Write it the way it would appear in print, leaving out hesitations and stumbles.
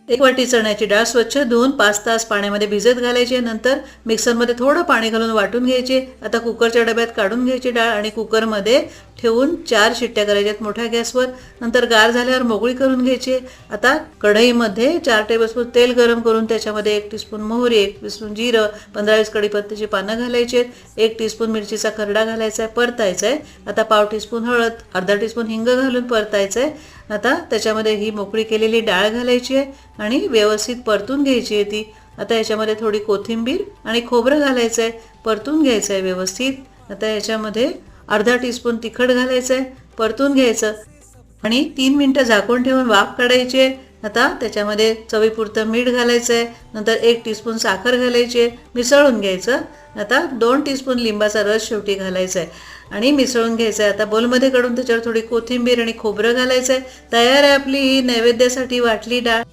1 वाटी चण्याची डाळ स्वच्छ धुवून 5 तास पाण्यामध्ये भिजत घालायची. नंतर मिक्सरमध्ये थोडं पाणी घालून वाटून घ्यायचे. आता कुकरच्या डब्यात काढून घ्यायची डाळ आणि कुकरमध्ये ठेवून 4 शिट्ट्या करायच्यात मोठ्या गॅसवर. नंतर गार झाल्यावर मोकळी करून घ्यायची. आता कढईमध्ये 4 टेबलस्पून तेल गरम करून त्याच्यामध्ये 1 टीस्पून मोहरी, 1 टीस्पून जिरं, 15-20 कढीपत्त्याची पानं घालायची. 1 टीस्पून मिरचीचा खरडा घालायचा आहे, परतायचा आहे. आता पाव टीस्पून हळद, अर्धा टीस्पून हिंग घालून परतायचं आहे. आता त्याच्यामध्ये ही मोकळी केलेली डाळ घालायची आहे आणि व्यवस्थित परतून घ्यायची आहे ती. आता याच्यामध्ये थोडी कोथिंबीर आणि खोबरं घालायचं आहे, परतून घ्यायचं आहे व्यवस्थित. आता याच्यामध्ये अर्धा टीस्पून तिखट घालायचं आहे, परतून घ्यायचं आणि 3 मिनटं झाकून ठेवून वाफ काढायची आहे. आता त्याच्यामध्ये चवीपुरतं मीठ घालायचं आहे. नंतर 1 टीस्पून साखर घालायची आहे, मिसळून घ्यायचं. आता 2 टीस्पून लिंबाचा रस शेवटी घालायचा आहे आणि मिसळून घ्यायचं आहे. आता बोलमध्ये काढून त्याच्यावर थोडी कोथिंबीर आणि खोबरं घालायचं आहे. तयार आहे आपली ही नैवेद्यासाठी वाटली डाळ.